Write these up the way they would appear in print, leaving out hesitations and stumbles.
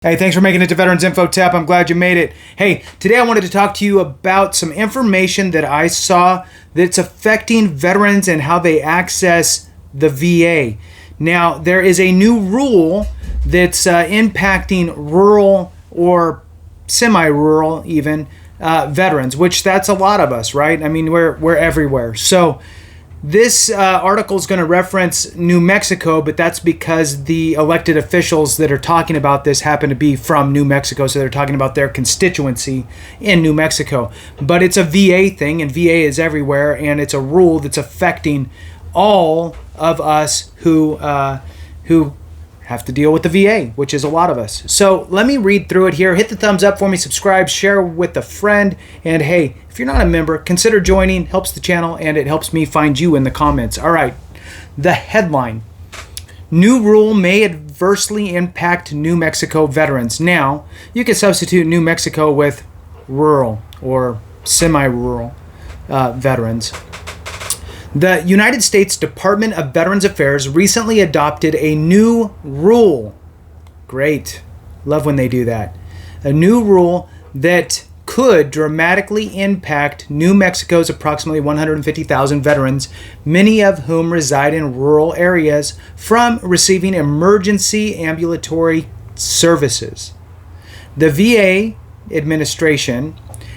Hey, thanks for making it to Veterans Info Tap. I'm glad you made it. Hey, today I wanted to talk to you about some information that I saw that's affecting veterans and how they access the VA. Now, there is a new rule that's impacting rural or semi-rural even veterans, which that's a lot of us, right? I mean, we're everywhere. So this article is going to reference New Mexico, but that's because the elected officials that are talking about this happen to be from New Mexico, so they're talking about their constituency in New Mexico. But it's a VA thing, and VA is everywhere, and it's a rule that's affecting all of us who have to deal with the VA, which is a lot of us. So let me read through it here. Hit the thumbs up for me, subscribe, share with a friend, and hey, if you're not a member, consider joining. Helps the channel, and it helps me find you in the comments. All right, the headline: New rule may adversely impact New Mexico veterans. Now, you can substitute New Mexico with rural or semi-rural veterans. The United States Department of Veterans Affairs recently adopted a new rule. Great. Love when they do that. A new rule that could dramatically impact New Mexico's approximately 150,000 veterans, many of whom reside in rural areas, from receiving emergency ambulatory services. The VA administration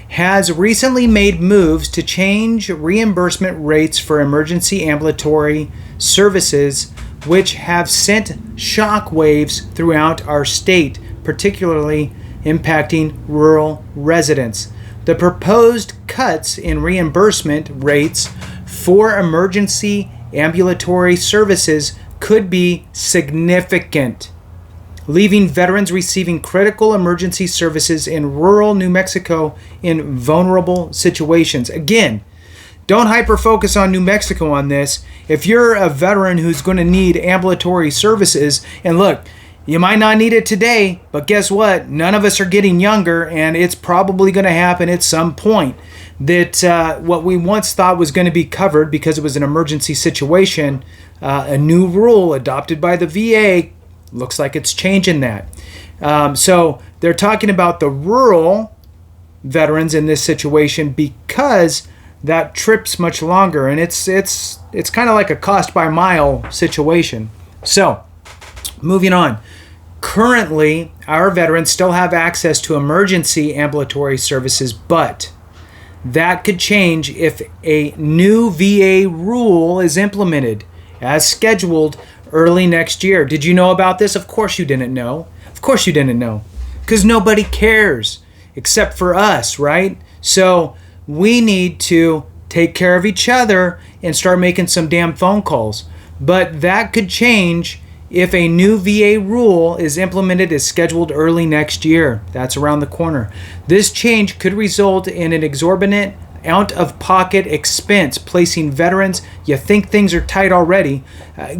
has recently made moves to change reimbursement rates for emergency ambulatory services, which have sent shockwaves throughout our state, particularly impacting rural residents. The proposed cuts in reimbursement rates for emergency ambulatory services could be significant, leaving veterans receiving critical emergency services in rural New Mexico in vulnerable situations. Again, don't hyper-focus on New Mexico on this. If you're a veteran who's going to need ambulatory services, and look, you might not need it today, but guess what? None of us are getting younger, and it's probably going to happen at some point that what we once thought was going to be covered because it was an emergency situation, a new rule adopted by the VA, looks like it's changing that. So they're talking about the rural veterans in this situation because that trip's much longer, and it's kind of like a cost by mile situation. So moving on. Currently, our veterans still have access to emergency ambulatory services, but that could change if a new VA rule is implemented as scheduled early next year. Did you know about this? Of course you didn't know. Of course you didn't know. Because nobody cares except for us, right? So we need to take care of each other and start making some damn phone calls. But that could change if a new VA rule is implemented as scheduled early next year. That's around the corner. This change could result in an exorbitant out-of-pocket expense, placing veterans, you think things are tight already,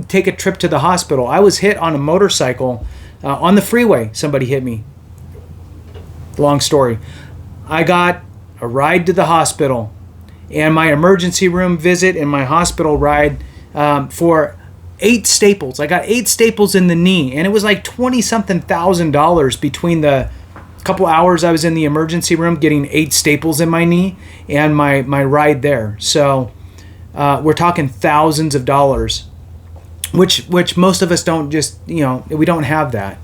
take a trip to the hospital. I was hit on a motorcycle on the freeway. Somebody hit me. Long story. I got a ride to the hospital, and my emergency room visit and my hospital ride for 8 staples. I got 8 staples in the knee, and it was like $20-something thousand between the couple hours I was in the emergency room getting 8 staples in my knee and my ride there. So we're talking thousands of dollars, which most of us don't we don't have that.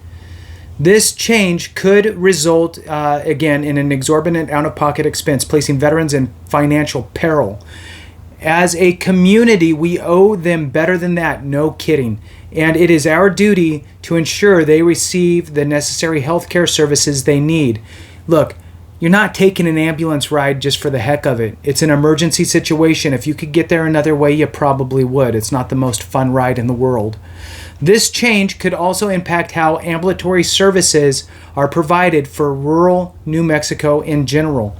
This change could result, again, in an exorbitant out-of-pocket expense, placing veterans in financial peril. As a community, we owe them better than that, no kidding. And it is our duty to ensure they receive the necessary healthcare services they need. Look, you're not taking an ambulance ride just for the heck of it. It's an emergency situation. If you could get there another way, you probably would. It's not the most fun ride in the world. This change could also impact how ambulatory services are provided for rural New Mexico in general.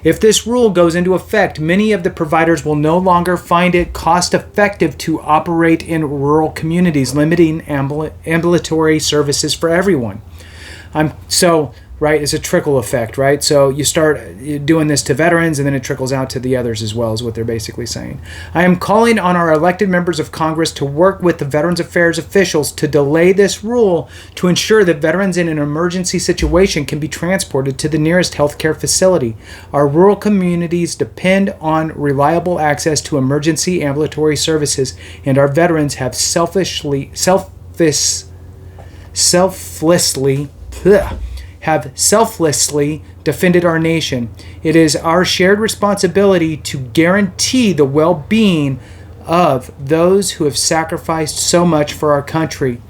If this rule goes into effect, many of the providers will no longer find it cost-effective to operate in rural communities, limiting ambulatory services for everyone. Right, it's a trickle effect, right? So you start doing this to veterans, and then it trickles out to the others as well, is what they're basically saying. I am calling on our elected members of Congress to work with the Veterans Affairs officials to delay this rule to ensure that veterans in an emergency situation can be transported to the nearest healthcare facility. Our rural communities depend on reliable access to emergency ambulatory services, and our veterans have selflessly defended our nation. It is our shared responsibility to guarantee the well-being of those who have sacrificed so much for our country.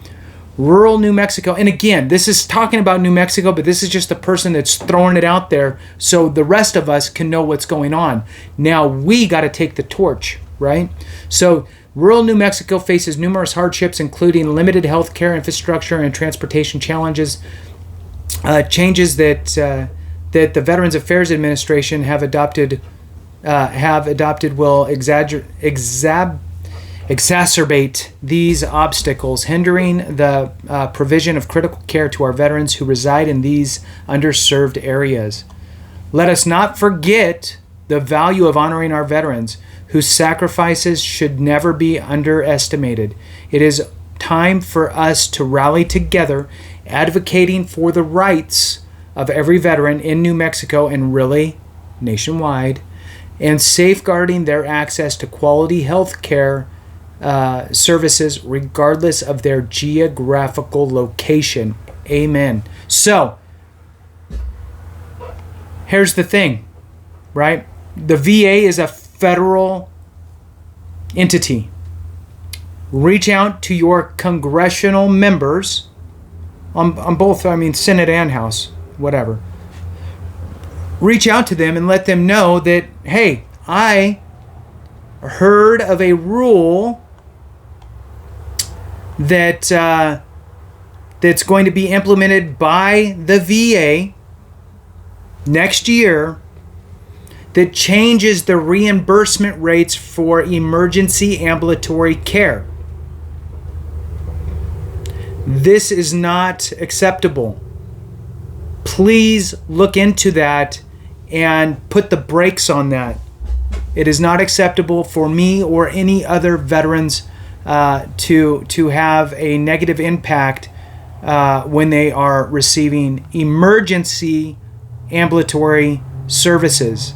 Rural New Mexico, and again, this is talking about New Mexico, but this is just the person that's throwing it out there so the rest of us can know what's going on. Now we got to take the torch, right? So rural New Mexico faces numerous hardships, including limited health care infrastructure and transportation challenges. Changes that the Veterans Affairs Administration have adopted will exacerbate these obstacles, hindering the provision of critical care to our veterans who reside in these underserved areas. Let us not forget the value of honoring our veterans, whose sacrifices should never be underestimated. It is time for us to rally together, advocating for the rights of every veteran in New Mexico and really nationwide, and safeguarding their access to quality health care services regardless of their geographical location. Amen. So, here's the thing, right? The VA is a federal entity. Reach out to your congressional members on both, Senate and House, whatever. Reach out to them and let them know that, hey, I heard of a rule that that's going to be implemented by the VA next year that changes the reimbursement rates for emergency ambulatory care. This is not acceptable. Please look into that and put the brakes on that. It is not acceptable for me or any other veterans to have a negative impact when they are receiving emergency ambulatory services.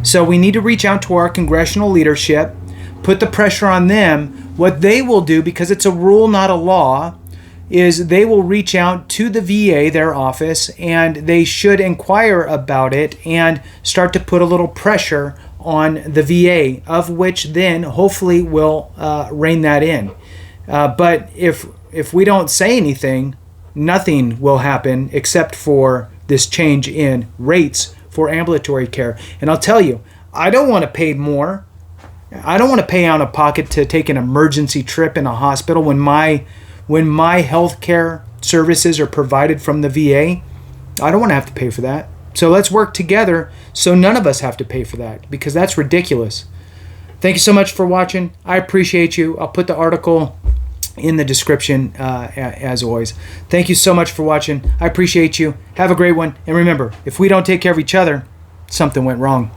So we need to reach out to our congressional leadership, put the pressure on them. What they will do, because it's a rule, not a law, is they will reach out to the VA, their office, and they should inquire about it and start to put a little pressure on the VA, of which then hopefully will rein that in. But if we don't say anything, nothing will happen except for this change in rates for ambulatory care. And I'll tell you, I don't want to pay more. I don't want to pay out of pocket to take an emergency trip in a hospital when my health care services are provided from the VA. I don't want to have to pay for that. So let's work together so none of us have to pay for that, because that's ridiculous. Thank you so much for watching. I appreciate you. I'll put the article in the description as always. Thank you so much for watching. I appreciate you. Have a great one. And remember, if we don't take care of each other, something went wrong.